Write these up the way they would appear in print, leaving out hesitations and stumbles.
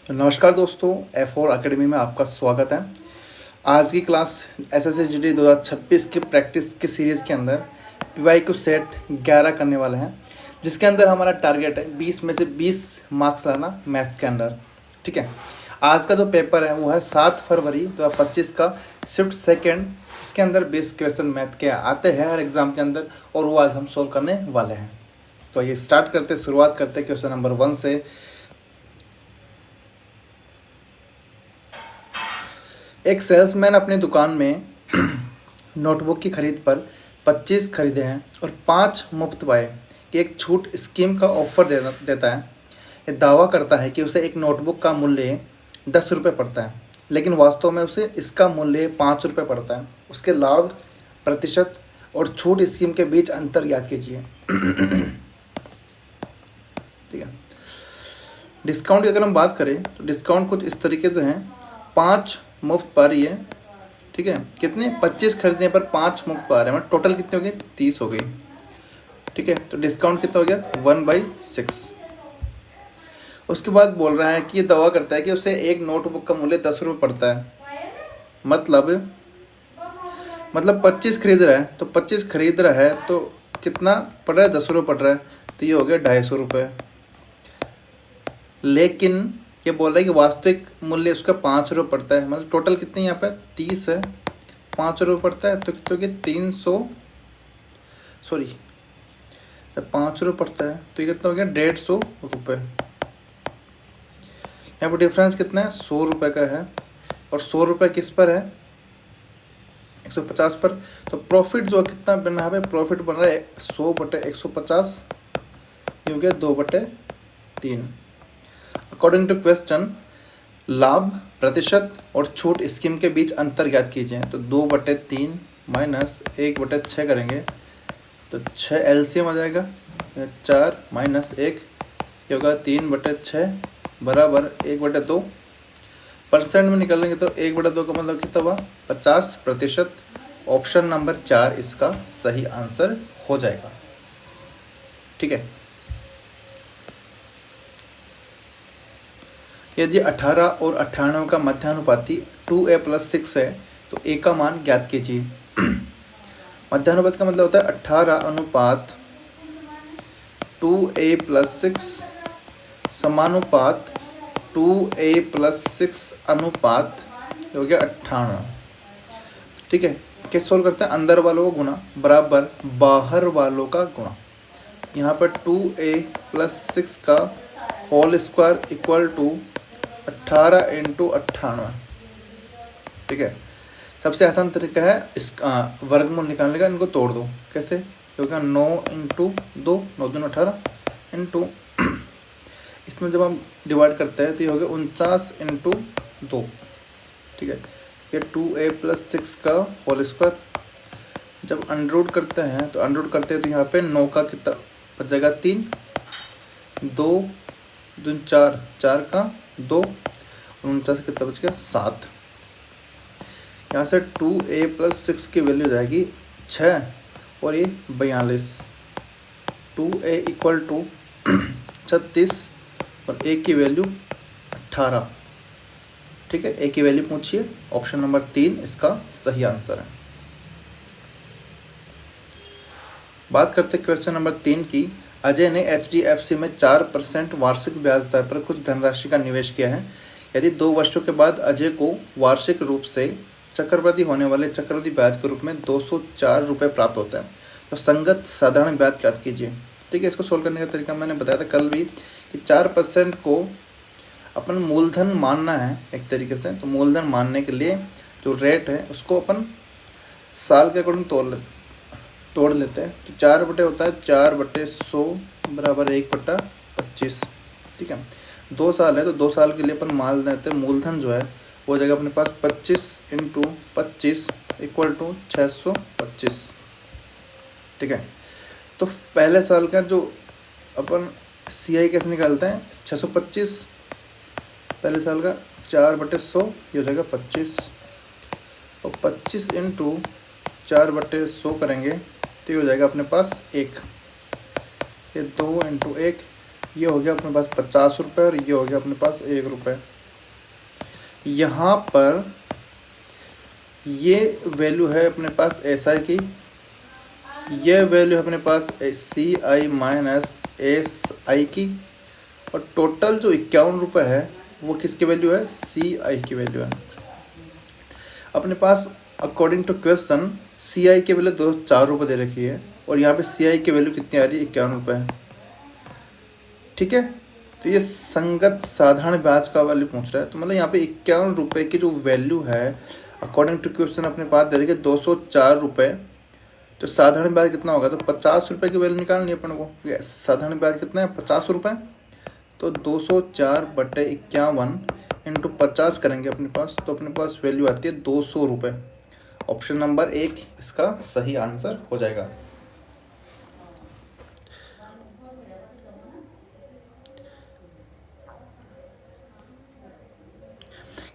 तो नमस्कार दोस्तों, F4 अकेडमी में आपका स्वागत है। आज की क्लास SSC GD 2026 की प्रैक्टिस की सीरीज़ के अंदर PYQ सेट 11 करने वाले हैं, जिसके अंदर हमारा टारगेट है 20 में से 20 मार्क्स लाना मैथ्स के अंदर। ठीक है, आज का जो पेपर है वो है 7 फरवरी 2025 का शिफ्ट सेकेंड, जिसके अंदर 20 क्वेश्चन मैथ के आते हैं हर एग्ज़ाम के अंदर, और वो आज हम सोल्व करने वाले हैं। तो ये शुरुआत करते क्वेश्चन नंबर 1 से। एक सेल्समैन अपनी दुकान में नोटबुक की खरीद पर 25 खरीदे हैं और 5 मुफ्त पाए कि एक छूट स्कीम का ऑफर देता है। ये दावा करता है कि उसे एक नोटबुक का मूल्य 10 रुपये पड़ता है, लेकिन वास्तव में उसे इसका मूल्य 5 रुपये पड़ता है। उसके लाभ, प्रतिशत और छूट स्कीम के बीच अंतर ज्ञात कीजिए। ठीक है, डिस्काउंट की अगर हम बात करें तो डिस्काउंट कुछ इस तरीके से हैं। 5 मुफ्त पा रही है। ठीक है, कितने 25 खरीदने पर 5 मुफ्त पा रहे हैं, मतलब टोटल कितनी हो गई 30 हो गई। ठीक है, तो डिस्काउंट कितना हो गया 1/6। उसके बाद बोल रहा है कि ये दावा करता है कि उसे एक नोटबुक का मूल्य 10 रुपये पड़ता है। मतलब 25 खरीद रहा है, तो 25 खरीद रहा है तो कितना पड़ रहा है 10 रुपये पड़ रहा है, तो ये हो गया 250 रुपये। लेकिन ये बोल रहा है कि वास्तविक मूल्य उसका 5 रुपये पड़ता है, मतलब टोटल कितने यहाँ पे 30 है, 5 रुपये पड़ता है, तो कितने हो गए 300, जब 5 रुपये पड़ता है तो ये कितना हो गया 150 रुपये। यहाँ पर डिफरेंस कितना है 100 रुपये का है, और 100 रुपये किस पर है 150 पर। तो प्रॉफिट जो कितना बन रहा है, प्रॉफिट बन रहा है 100/150, ये हो गया 2/3। अकॉर्डिंग टू क्वेश्चन, लाभ, प्रतिशत और छूट स्कीम के बीच अंतर ज्ञात कीजिए। तो 2/3 माइनस 1/6 करेंगे तो 6 एलसीएम आ जाएगा, 4 माइनस 1 ये होगा 3/6 बराबर 1/2। परसेंट में निकालेंगे तो 1/2 का मतलब कितना हुआ 50%। ऑप्शन नंबर 4 इसका सही आंसर हो जाएगा। ठीक है, यदि 18 और 98 का मध्यानुपाती 2a+6 है तो a का मान ज्ञात कीजिए। मध्यानुपात का मतलब होता है 18 अनुपात 2a+6 समानुपात 2a+6 अनुपात हो गया 98। ठीक है, कैसे सोल्व करते हैं, अंदर वालों का गुणा बराबर बाहर वालों का गुणा। यहाँ पर 2a+6 का होल स्क्वायर इक्वल टू 18 × 98। ठीक है, सबसे आसान तरीका है इसका वर्गमूल निकालने का, इनको तोड़ दो। कैसे, क्योंकि 9 × 2 9 दूनी 18 इंटू इसमें जब हम डिवाइड करते हैं तो ये हो गया 49 × 2। ठीक है, ये 2a+6 का होल स्क्वायर। जब अंडररूट करते हैं तो यहाँ पे 9 का कितना बच जाएगा 3, 2 दूनी 4, 4 का 2, 49 कितना बच गया 7। यहाँ से 2a+6 की वैल्यू हो जाएगी 6 और ये 42। 2a इक्वल टू 36 और a की वैल्यू 18। ठीक है, a की वैल्यू पूछिए, ऑप्शन नंबर 3 इसका सही आंसर है। बात करते क्वेश्चन नंबर 3 की। अजय ने HDFC में 4% वार्षिक ब्याज दर पर कुछ धनराशि का निवेश किया है। यदि 2 वर्षों के बाद अजय को वार्षिक रूप से चक्रवृद्धि होने वाले चक्रवृद्धि ब्याज के रूप में 204 रुपये प्राप्त होता है, तो संगत साधारण ब्याज ज्ञात कीजिए। ठीक है, इसको सोल्व करने का तरीका मैंने बताया था कल भी कि 4% को अपन मूलधन मानना है एक तरीके से। तो मूलधन मानने के लिए जो रेट है उसको अपन साल के अकॉर्डिंग तोड़ लेते हैं। तो 4 बटे होता है 4/100 बराबर 1/25। ठीक है, 2 साल है तो 2 साल के लिए अपन मान लेते हैं मूलधन जो है वो हो जाएगा अपने पास 25 × 25 इक्वल टू 625। ठीक है, तो पहले साल का जो अपन CI कैसे निकालते हैं 625, पहले साल का 4/100 ये हो जाएगा 25, और 25 × 4/100 करेंगे तो ये हो जाएगा अपने पास 1। ये 2 × 1 ये हो गया अपने पास 50 रुपये, और ये हो गया अपने पास 1 रुपये। यहाँ पर ये वैल्यू है अपने पास एस आई की, ये वैल्यू है अपने पास सी आई माइनस एस आई की, और टोटल जो 51 रुपये है वो किसकी वैल्यू है, सी आई की वैल्यू है। अपने पास अकॉर्डिंग टू क्वेश्चन सी आई की वैल्यू 204 रुपये दे रखी है, और यहाँ पे सी आई की वैल्यू कितनी आ रही है, 51 रुपये है। ठीक है, तो ये संगत साधारण ब्याज का वैल्यू पूछ रहा है, तो मतलब यहाँ पे 51 रुपये की जो वैल्यू है अकॉर्डिंग टू क्वेश्चन अपने पास दे रही है 204 रुपये। तो साधारण ब्याज कितना होगा, तो 50 रुपये की वैल्यू निकालनी है अपन को। साधारण ब्याज कितना है, 50 रुपये, तो 204/51 इंटू 50 करेंगे अपने पास, तो अपने पास वैल्यू आती है 200 रुपये। ऑप्शन नंबर 1 इसका सही आंसर हो जाएगा।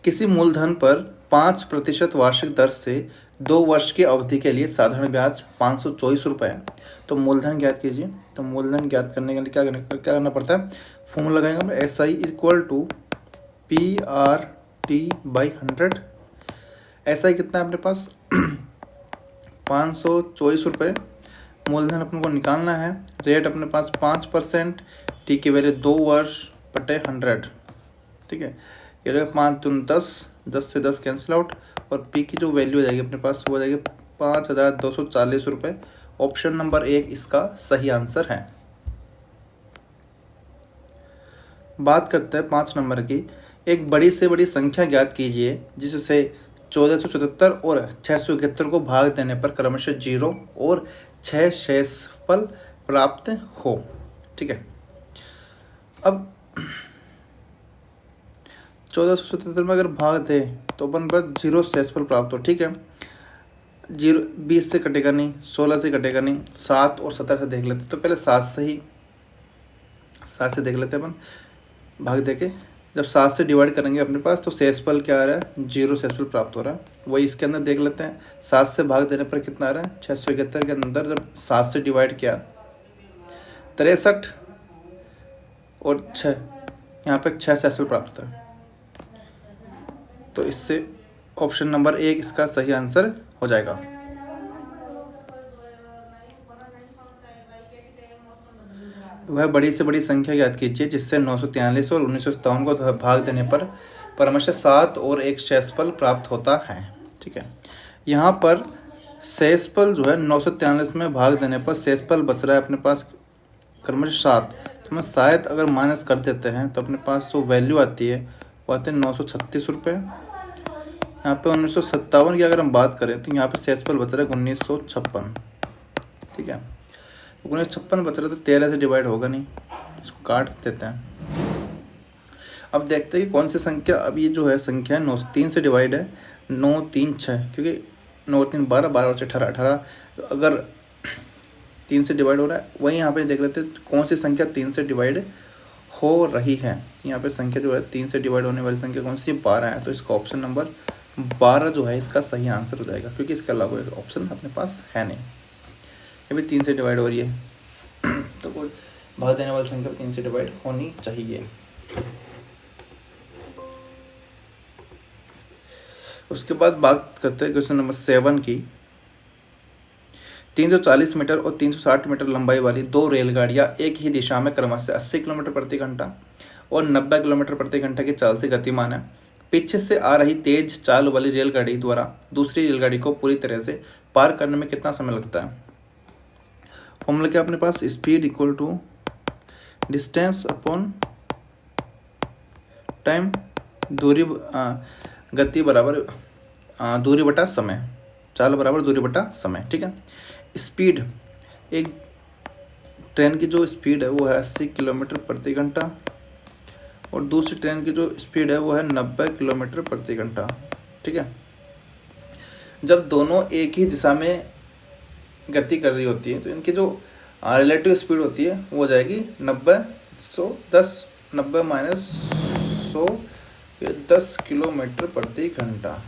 किसी मूलधन पर 5% वार्षिक दर से 2 वर्ष की अवधि के लिए साधारण ब्याज 524 रुपये है। तो मूलधन ज्ञात कीजिए। तो मूलधन ज्ञात करने के लिए क्या करना पड़ता है, फॉर्मूला लगाएंगे S I equal to P R T by 100। S I कितना है अपने पास 524 रुपये। मूलधन अपने को निकालना है, रेट अपने पास 5%, टी की वैल्यू 2 वर्ष बटे 100। ठीक है, ये रहेगा 5 दूनी 10, 10 से 10 कैंसिल आउट, और पी की जो वैल्यू हो जाएगी अपने पास वो हो जाएगी 5240 रुपये। ऑप्शन नंबर 1 इसका सही आंसर है। बात करते हैं 5 नंबर की। एक बड़ी से बड़ी संख्या ज्ञात कीजिए जिससे 1477 और 671 को भाग देने पर क्रमशः 0 और 6 शेषफल प्राप्त हो। ठीक है, अब 1477 में अगर भाग दे तो अपन पर 0 शेषफल प्राप्त हो। ठीक है, 20 से कटेगा नहीं, 16 से कटेगा नहीं, 7 और 17 से देख लेते। तो पहले 7 से देख लेते अपन, भाग दे के जब 7 से डिवाइड करेंगे अपने पास तो शेषफल क्या आ रहा है, 0 शेषफल प्राप्त हो रहा है। वही इसके अंदर देख लेते हैं, 7 से भाग देने पर कितना आ रहा है, 671 के अंदर जब 7 से डिवाइड किया 63 और 6, यहाँ पे 6 शेषफल प्राप्त होता है। तो इससे ऑप्शन नंबर 1 इसका सही आंसर हो जाएगा। वह बड़ी से बड़ी संख्या ज्ञात कीजिए जिससे 943 और 1957 को भाग देने पर क्रमशः 7 और 1 शेषफल प्राप्त होता है। ठीक है, यहाँ पर शेषफल जो है 943 में भाग देने पर शेषफल बच रहा है अपने पास क्रमशः 7। तो मैं शायद अगर माइनस कर देते हैं तो अपने पास जो वैल्यू आती है वो आते हैं 936 रुपये। यहाँ पे 1957 की अगर हम बात करें तो यहाँ पे शेषफल बच रहा है 1956। ठीक है, 1956 बच रहा है तो 13 से डिवाइड होगा नहीं, इसको काट देते हैं। अब देखते हैं कि कौन सी संख्या, अब ये जो है संख्या 9 3 से डिवाइड है, 9 3 6, क्योंकि 9 3 12, 12 और 18 18, तो अगर 3 से डिवाइड हो रहा है, वही यहाँ पे देख लेते हैं कौन सी संख्या 3 से डिवाइड हो रही है। यहाँ पे संख्या जो है 3 से डिवाइड होने वाली संख्या कौन सी, 12 है। तो इसका ऑप्शन नंबर 12 जो है इसका सही आंसर हो जाएगा, क्योंकि इसके अलावा ऑप्शन अपने पास है नहीं। ये भी 3 से डिवाइड हो रही है तो कोई भाग देने वाली संख्या 3 से डिवाइड होनी चाहिए। उसके बाद बात करते हैं क्वेश्चन नंबर 7 की। 340 मीटर और 360 मीटर लंबाई वाली 2 रेलगाड़ियां एक ही दिशा में क्रमशः 80 किलोमीटर प्रति घंटा और 90 किलोमीटर प्रति घंटा की चाल से गतिमान है। पीछे से आ रही तेज चाल वाली रेलगाड़ी द्वारा दूसरी रेलगाड़ी को पूरी तरह से पार करने में कितना समय लगता है। फॉर्मूला क्या अपने पास, speed equal to distance upon time, दूरी गति बराबर दूरी बटा समय, चाल बराबर दूरी बटा समय। ठीक है, स्पीड, एक ट्रेन की जो स्पीड है वो है 80 किलोमीटर प्रति घंटा और दूसरी ट्रेन की जो स्पीड है वो है 90 किलोमीटर प्रति घंटा। ठीक है, जब दोनों एक ही दिशा में गति कर रही होती है तो इनकी जो रिलेटिव स्पीड होती है वो हो जाएगी 90 माइनस 100, 10 किलोमीटर प्रति घंटा।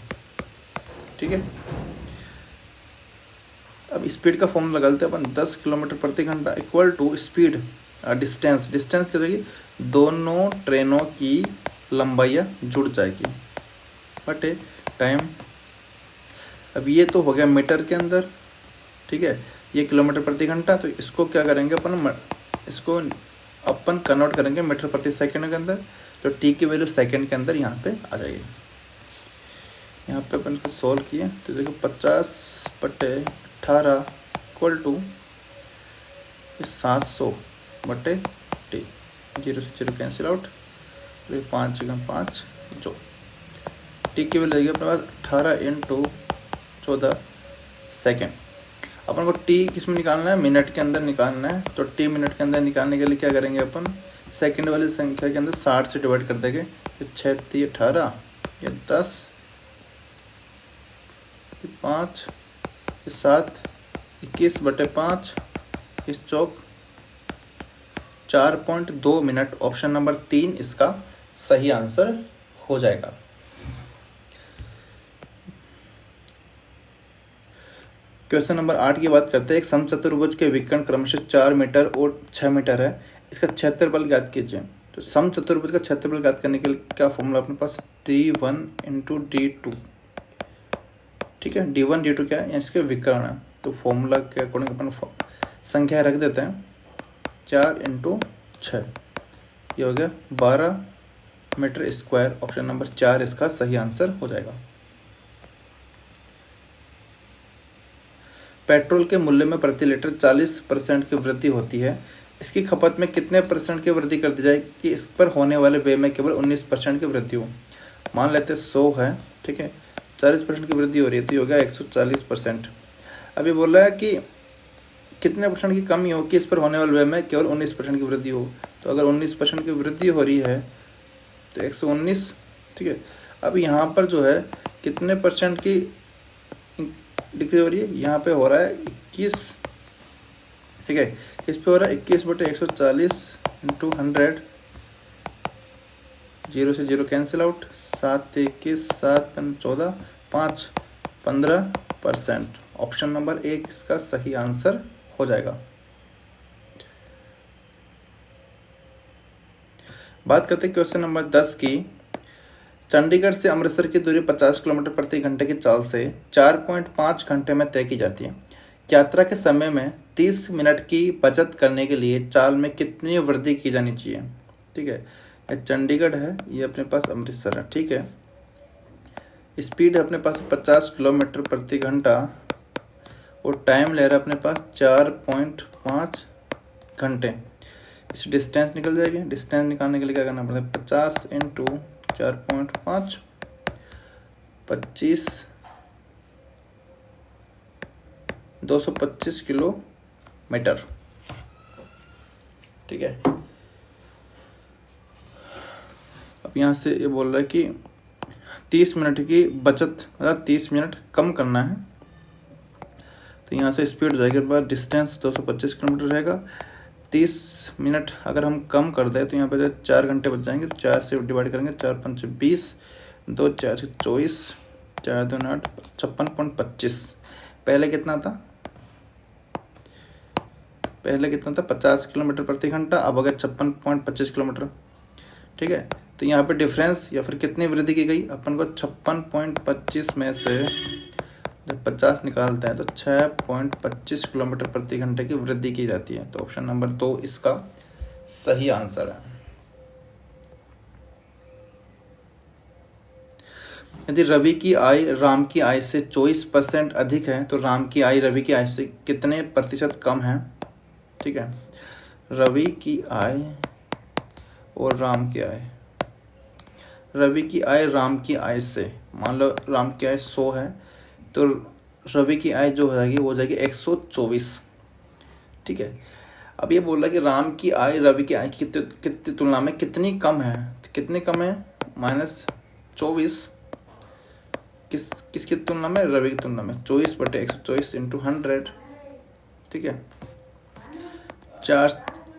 ठीक है, अब स्पीड का फॉर्मूला लगा लेते हैं अपन, 10 किलोमीटर प्रति घंटा equal to speed distance, distance क्या हो जाएगी, दोनों ट्रेनों की लंबाइयाँ जुड़ जाएगी। बटे टाइम। अब ये तो हो गया मीटर के अंदर, ठीक है, ये किलोमीटर प्रति घंटा। तो इसको क्या करेंगे अपन, इसको अपन कन्वर्ट करेंगे मीटर प्रति सेकंड के अंदर। तो टी की वैल्यू सेकंड के अंदर यहाँ पे आ जाएगी। यहाँ पे अपन को सोल्व किए तो देखो 50/18 इक्वल टू 700 बटे टी, 0 से 0 कैंसिल आउट, 5 × 5 जो टी की वैल्यू लगेगी अपने पास 18 × 14 सेकेंड। अपन को टी किस में निकालना है, मिनट के अंदर निकालना है। तो टी मिनट के अंदर निकालने के लिए क्या करेंगे अपन, सेकंड वाली संख्या के अंदर 60 से डिवाइड कर देंगे। 6 × 18 ये 10, 5 7 21/5 इस चौक 4.2 मिनट। ऑप्शन नंबर 3 इसका सही आंसर हो जाएगा। क्वेश्चन नंबर 8 की बात करते हैं। एक समचतुर्भुज के विकर्ण क्रमशः 4 मीटर और 6 मीटर है, इसका क्षेत्रफल ज्ञात कीजिए। तो समचतुर्भुज का क्षेत्रफल ज्ञात करने के लिए क्या फॉर्मूला अपने पास, d1 × d2, ठीक है। d1 d2 क्या है, इसके विकर्ण है। तो फॉर्मूला के अकॉर्डिंग अपन संख्या रख देते हैं, 4 × 6 ये हो गया 12 मीटर स्क्वायर। ऑप्शन नंबर 4 इसका सही आंसर हो जाएगा। पेट्रोल के मूल्य में प्रति लीटर 40% की वृद्धि होती है, इसकी खपत में कितने % की वृद्धि कर दी जाए कि इस पर होने वाले व्यय में केवल 19% की वृद्धि हो। मान लेते 100 है, ठीक है, 40% की वृद्धि हो रही है, तो ये हो गया 140%। अभी बोल रहा है कि कितने % की कमी हो कि इस पर होने वाले व्यय में केवल 19% की वृद्धि हो। तो अगर 19% की वृद्धि हो रही है तो 119, ठीक है। अब यहाँ पर जो है कितने % की डिक्रीज हो रही है, यहाँ पे हो रहा है 21, ठीक है। किस पे हो रहा है, 21/140 × 100, 0 से 0 कैंसिल आउट, 7 21 7 14 5 15%। ऑप्शन नंबर 1 इसका सही आंसर हो जाएगा। बात करते हैं क्वेश्चन नंबर 10 की। चंडीगढ़ से अमृतसर की दूरी 50 किलोमीटर प्रति घंटे की चाल से 4.5 घंटे में तय की जाती है। यात्रा के समय में 30 मिनट की बचत करने के लिए चाल में कितनी वृद्धि की जानी चाहिए, ठीक है। ये चंडीगढ़ है, ये अपने पास अमृतसर है, ठीक है। स्पीड है अपने पास 50 किलोमीटर प्रति घंटा और टाइम ले रहा है अपने पास 4.5 घंटे। इस डिस्टेंस निकल जाएगी। डिस्टेंस निकालने के लिए क्या करना पड़ता है, 50 × 4.5 25 225 किलोमीटर, ठीक है। अब यहाँ से ये बोल रहा है कि 30 मिनट की बचत, मतलब 30 मिनट कम करना है। तो यहाँ से स्पीड हो जाएगी, डिस्टेंस 225 किलोमीटर रहेगा। 30 मिनट अगर हम कम कर दें तो यहाँ पे 4 घंटे बच जाएंगे। तो 4 से डिवाइड करेंगे, 4 × 5 = 20, 2 × 4 = 24, 4 × 2 = 8, 56.25। पहले कितना था, 50 किलोमीटर प्रति घंटा, अब हो गया 56.25 किलोमीटर, ठीक है। तो यहाँ पे डिफरेंस या फिर कितनी वृद्धि की गई, अपन को 56.25 में से जब 50 निकालते हैं तो 6.25 किलोमीटर प्रति घंटे की वृद्धि की जाती है। तो ऑप्शन नंबर 2 इसका सही आंसर है। यदि रवि की आय राम की आय से 24% अधिक है तो राम की आय रवि की आय से कितने % कम है, ठीक है। रवि की आय और राम की आय, रवि की आय राम की आय से, मान लो राम की आय 100 है तो रवि की आय जो हो जाएगी वो हो जाएगी 124, ठीक है। अब ये बोल रहा है कि राम की आय रवि की आय की कितनी तुलना में कितनी कम है, कितनी कम है, -24, किसकी तुलना में, रवि की तुलना में। 24/124 × 100, ठीक है। 4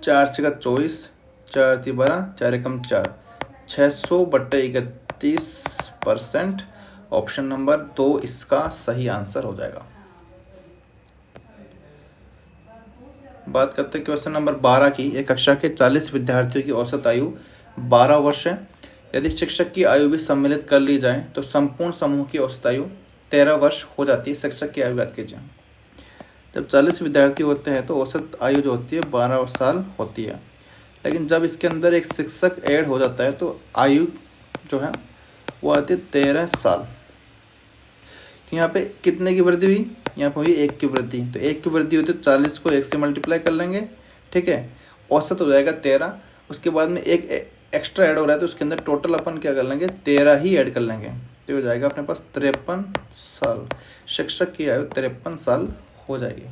4 × 24, 4 × 12, 4 × 4, 600/31%। ऑप्शन नंबर 2 इसका सही आंसर हो जाएगा। बात करते हैं क्वेश्चन नंबर 12 की। एक कक्षा के 40 विद्यार्थियों की औसत आयु 12 वर्ष है। यदि शिक्षक की आयु भी सम्मिलित कर ली जाए तो संपूर्ण समूह की औसत आयु 13 वर्ष हो जाती है। शिक्षक की आयु याद कीजिए। जब 40 विद्यार्थी होते हैं तो औसत आयु जो होती है 12 साल होती है। लेकिन जब इसके अंदर एक शिक्षक ऐड हो जाता है तो आयु जो है वो आती है 13 साल। तो यहाँ पे कितने की वृद्धि हुई? यहाँ पर हुई 1 की वृद्धि। तो 1 की वृद्धि होती है 40 को 1 से मल्टीप्लाई कर लेंगे, ठीक है, औसत हो जाएगा 13। उसके बाद में एक एक्स्ट्रा ऐड हो रहा है तो उसके अंदर टोटल अपन क्या कर लेंगे? 13 ही ऐड कर लेंगे, तो हो जाएगा अपने पास 53 साल। शिक्षक की आयु 53 साल हो जाएगी।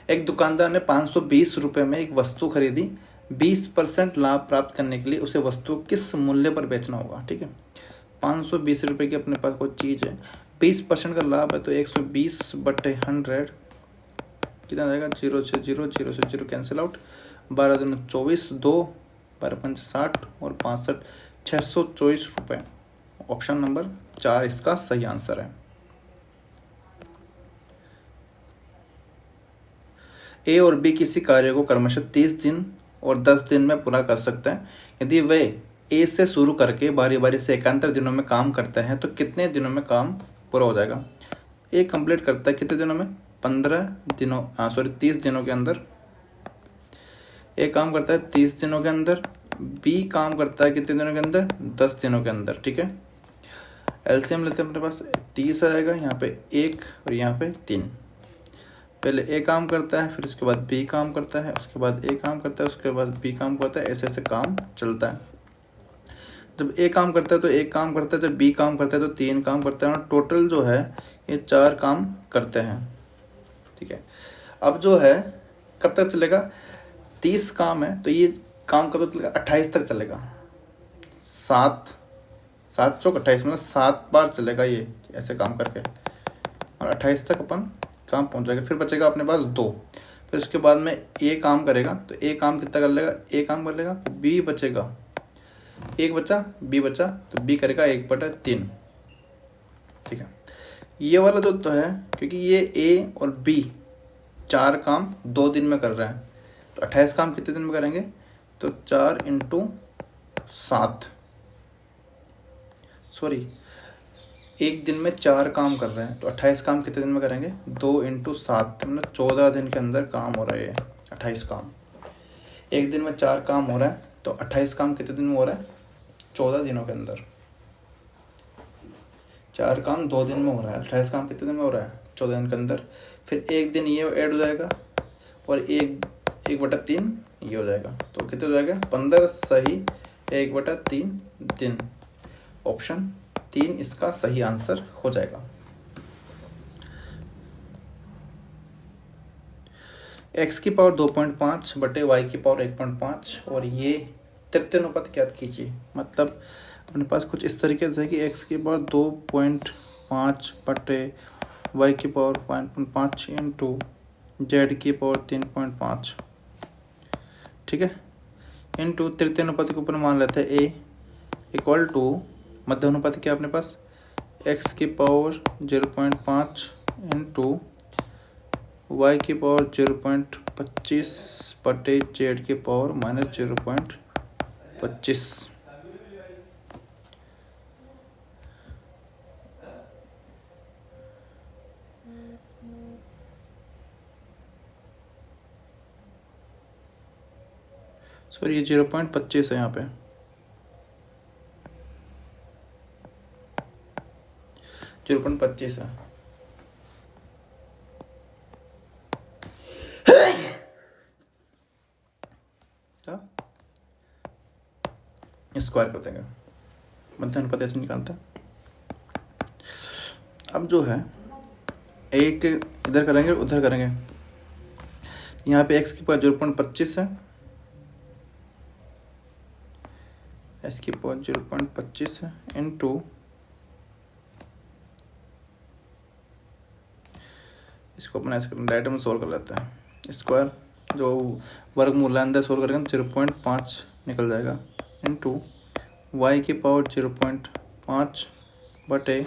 एक दुकानदार ने 520 रुपये में एक वस्तु खरीदी। 20% लाभ प्राप्त करने के लिए उसे वस्तु किस मूल्य पर बेचना होगा? ठीक है, 520 रुपये की अपने पास कोई चीज़ है, 20% का लाभ है तो 120/100 कितना जाएगा? 0 से 0, 0 से 0 कैंसिल आउट। 12 दूनी 24, 2 12 पंच 60 और 65, 624 रुपये। ऑप्शन नंबर 4 इसका सही आंसर है। ए और बी किसी कार्य को क्रमशः 30 दिन और 10 दिन में पूरा कर सकते हैं। यदि वे ए से शुरू करके बारी बारी से एकांतर दिनों में काम करते हैं तो कितने दिनों में काम पूरा हो जाएगा? ए कंप्लीट करता है कितने दिनों में? 15 दिनों 30 दिनों के अंदर। ए काम करता है 30 दिनों के अंदर। बी काम करता है कितने दिनों के अंदर? 10 दिनों के अंदर, ठीक है। एलसीएम लेते हैं अपने पास 30 आ जाएगा, यहाँ पे 1 और यहाँ पे 3। पहले ए काम करता है, फिर उसके बाद बी काम करता है, उसके बाद ए काम करता है, उसके बाद बी काम करता है, ऐसे ऐसे काम चलता है। जब ए काम करता है तो एक काम करता है, जब बी काम करता है तो 3 काम करता है, और टोटल जो है ये 4 काम करते हैं, ठीक है। अब जो है कब तक चलेगा? 30 काम है तो ये काम कब तक चलेगा? 28 तक चलेगा। 7 चौक 28 मतलब 7 बार चलेगा ये ऐसे काम करके, और 28 तक अपन काम पहुंच जाएगा। फिर बचेगा अपने पास 2। फिर उसके बाद में ए काम करेगा तो ए काम कितना कर लेगा? ए काम कर लेगा। बी बचेगा, 1 बचा, बी बचा तो बी करेगा 1/3, ठीक है। ये वाला जो तो है, क्योंकि ये ए और बी 4 काम 2 दिन में कर रहे हैं तो 28 काम कितने दिन में करेंगे? तो 4 × 7, सॉरी, एक दिन में 4 काम कर रहे हैं तो 28 काम कितने दिन में करेंगे? 2 × 7 मतलब 14 दिन के अंदर काम हो रहा है ये 28 काम। एक दिन में 4 काम हो रहा है तो 28 काम कितने दिन में हो रहा है? 14 दिनों के अंदर। 4 काम 2 दिन में हो रहा है, 28 काम कितने दिन में हो रहा है? 14 दिन के अंदर। फिर एक दिन ये ऐड हो जाएगा और 1/3 ये हो जाएगा, तो कितने हो जाएगा? 15 सही, 1/3 दिन। ऑप्शन 3 इसका सही आंसर हो जाएगा। x की पावर 2.5 बटे y की पावर 1.5 और ये तृतीय अनुपात ज्ञात कीजिए। मतलब अपने पास कुछ इस तरीके से है कि x की पावर 2.5 बटे y की पावर 5.5 इंटू z की पावर 3.5, ठीक है, इंटू तृतीय अनुपात के ऊपर मान लेते हैं a इक्वल टू मध्य अनुपात क्या अपने पास? x की पावर 0.5 इंटू y की पावर 0.25 बटे z की पावर -0.25। सॉरी ये 0.25 है यहाँ पे, 0.25 है। स्क्वायर कर देंगे, मध्य अनुपात ऐसे निकालता है। अब जो है एक इधर करेंगे उधर करेंगे, यहाँ पे x की पावर 0.25 है, x की पावर 0.25 है इंटू इसको अपना ऐसे डायरेक्ट में सोल्व कर लेते हैं। स्क्वायर जो वर्गमूल अंदर सोल्व करेंगे 0.5 निकल जाएगा इंटू y की पावर 0.5 बटे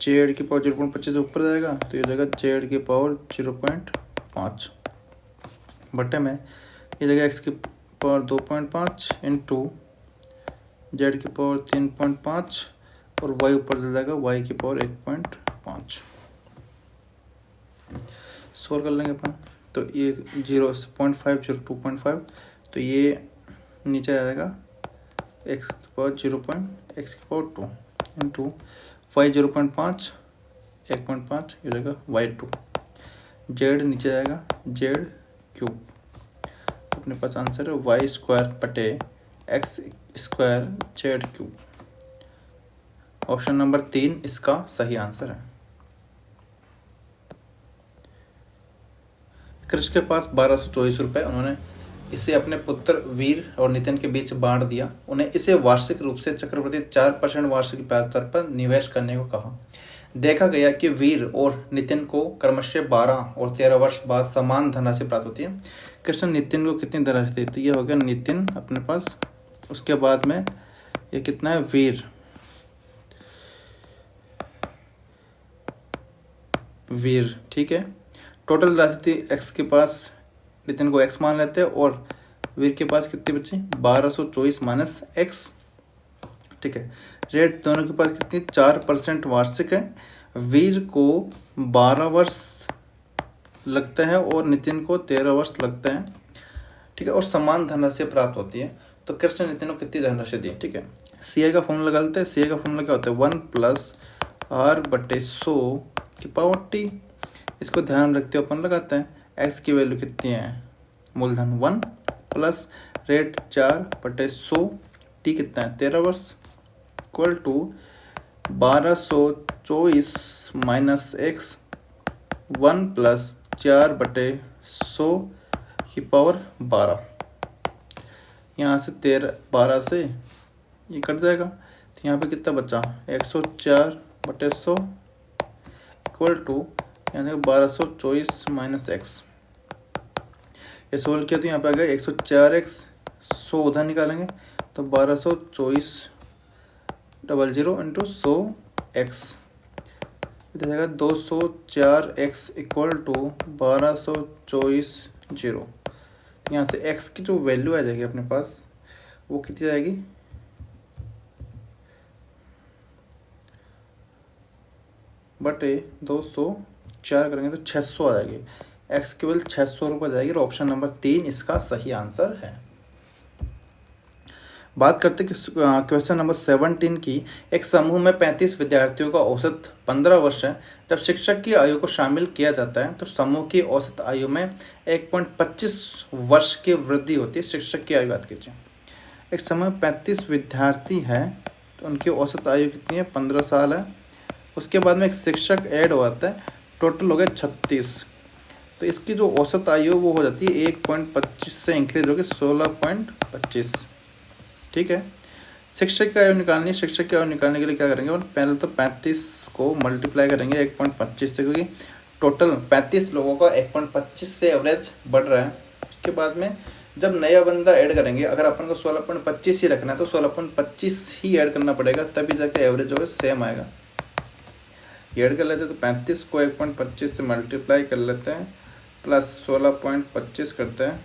z की पावर 0.25 ऊपर जाएगा तो ये जाएगा z की पावर 0.5 बटे में ये जगह x की पावर 2.5 इंटू जेड की पावर 3.5 और y ऊपर चल जाएगा y की पावर 1.5। सोल्व कर लेंगे अपन, तो ये 0.5 2.5, तो ये नीचे आ जाएगा x की पावर 0.x की पावर 2 इंटू y 0.5 1.5 ये जाएगा y2, जेड नीचे जाएगा जेड क्यूब, तो अपने पास आंसर है वाई स्क्वायर बटे x square Z cube. Option number 3 इसका सही आंसर है। कृष्ण के पास 1224 रुपये, उन्होंने इसे अपने पुत्र वीर और नितिन के बीच बांट दिया। उन्हें इसे वार्षिक रूप से चक्रवृद्धि 4% वार्षिक ब्याज दर पर निवेश करने को कहा। देखा गया कि वीर और नितिन को क्रमशः 12 और 13 वर्ष बाद समान धनराशि प्राप्त होती है। कृष्ण नितिन को कितनी धनराशि दी? तो ये हो गया नितिन अपने पास, उसके बाद में ये कितना है वीर, ठीक है। टोटल राशि थी एक्स के पास, नितिन को एक्स मान लेते हैं, और वीर के पास कितनी बची? 1224 माइनस एक्स, ठीक है। रेट दोनों के पास कितनी? 4% वार्षिक है। वीर को 12 वर्ष लगता है और नितिन को 13 वर्ष लगता है, ठीक है, और समान धनराशि प्राप्त होती है। तो कृष्ण नितिन को कितनी धनराशि दी? ठीक है, सी का फॉर्मूला लगाते हैं। सी का फॉर्मूला क्या होता है? 1 प्लस आर बटे 100 की पावर टी। इसको ध्यान रखते हुए अपन लगाते हैं। एक्स की वैल्यू कितनी है? मूलधन 1 प्लस रेट 4 बटे 100, टी कितना है? 13 वर्ष, equal to 1224 minus x 1 plus 4 बटे 100 की पावर 12। यहाँ से 12 से ये कट जाएगा, तो यहाँ पे कितना बचा? 104 बटे 100 इक्वल टू यहाँ से 1224 माइनस एक्स। ये सोल्व किया तो यहाँ पे आ गया 104x, 100 उधर निकालेंगे तो 1224 00 इंटू 100x, इधर जाएगा 204x इक्वल टू 1224 0। यहाँ से x की जो वैल्यू आ जाएगी अपने पास वो कितनी जाएगी? बटे 204 करेंगे तो 600 आ जाएगी। x केवल 600 रुपये जाएगी, और ऑप्शन नंबर 3 इसका सही आंसर है। बात करते क्वेश्चन नंबर 17 की। एक समूह में 35 विद्यार्थियों का औसत 15 वर्ष है। जब शिक्षक की आयु को शामिल किया जाता है तो समूह की औसत आयु में 1.25 वर्ष की वृद्धि होती है। शिक्षक की आयु याद कीजिए। एक समूह में 35 विद्यार्थी है तो उनकी औसत आयु कितनी है? 15 साल है। उसके बाद में एक शिक्षक ऐड हो जाता है, टोटल हो गया 36। तो इसकी जो औसत आयु वो हो जाती है 1.25 से इंक्रीज होकर 16.25, ठीक है। शिक्षक की आयु निकालनी है। शिक्षक की आयु निकालने के लिए क्या करेंगे? पहले तो 35 को मल्टीप्लाई करेंगे 1.25 से, क्योंकि टोटल 35 लोगों का 1.25 से एवरेज बढ़ रहा है। उसके बाद में जब नया बंदा ऐड करेंगे, अगर अपन को 16.25 ही रखना है तो 16.25 ही ऐड करना पड़ेगा, तभी जाके एवरेज होगा सेम आएगा। ये ऐड कर लेते हैं तो 35 को 1.25 से मल्टीप्लाई कर लेते हैं प्लस 16.25 करते हैं,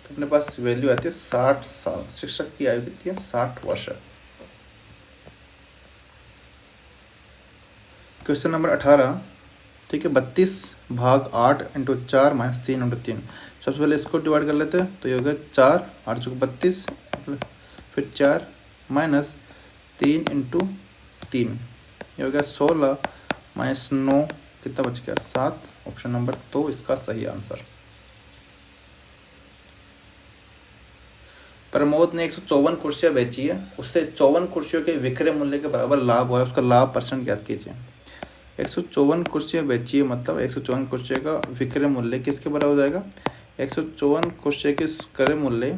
तो अपने पास वैल्यू आती है 60 साल। शिक्षक की आयु कितनी है? 60 वर्ष है। क्वेश्चन नंबर 18, ठीक है। 32 भाग 8 इंटू 4 माइनस 3 इंटू 3। सबसे पहले इसको डिवाइड कर लेते हैं, तो ये हो गया 4 8 चौक 32, फिर 4 माइनस 3 इंटू 3, ये हो गया 16 माइनस 9, कितना बच गया? 7। ऑप्शन नंबर 2 इसका सही आंसर। प्रमोद ने 154 कुर्सियां बेची है, उससे 54 कुर्सियों के विक्रय मूल्य के बराबर लाभ हुआ है। उसका लाभ परसेंट ज्ञात कीजिए। 154 कुर्सियां बेची है, मतलब 154 कुर्सियों का विक्रय मूल्य किसके बराबर हो जाएगा? 154 कुर्सियों के क्रय मूल्य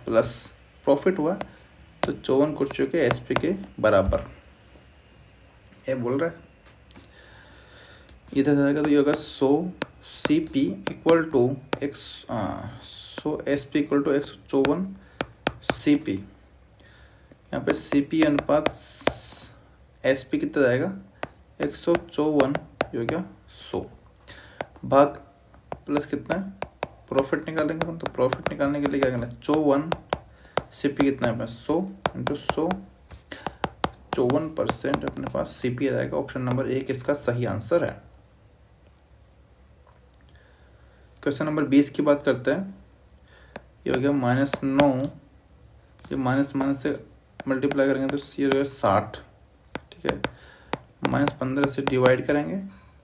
प्लस प्रॉफिट हुआ, तो 54 कुर्सियों के एसपी के बराबर ये बोल रहा है। इधर जाएगा तो ये होगा 100 CP equal to 100 SP equal to 154 CP। यहाँ पे CP अनुपात SP कितना जाएगा? 154, ये हो गया 100 भाग प्लस कितना है प्रॉफिट निकालेंगे अपन, तो प्रॉफिट निकालने के लिए क्या करना है, 54 CP कितना है अपना 100 इंटू 100, 54% अपने पास CP आ जाएगा। ऑप्शन नंबर 1 इसका सही आंसर है। क्वेश्चन नंबर 20 की बात करते हैं। ये हो गया -9, ये माइनस से मल्टीप्लाई करेंगे तो ये हो गया 60, ठीक है। -15 से डिवाइड करेंगे,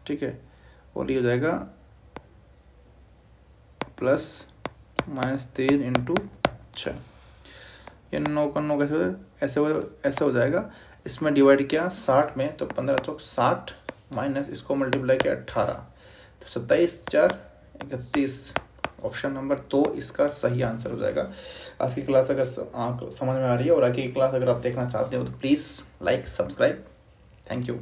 ठीक है, और ये हो जाएगा +-3 इंटू 6। ये 9 का 9 कैसे ऐसे हो जाएगा, इसमें डिवाइड किया 60 में तो 15 चौक 60 माइनस इसको मल्टीप्लाई किया 18 तो 27 4 31। ऑप्शन नंबर 2 इसका सही आंसर हो जाएगा। आज की क्लास अगर समझ में आ रही है और आगे की क्लास अगर आप देखना चाहते हो तो please like subscribe. Thank you.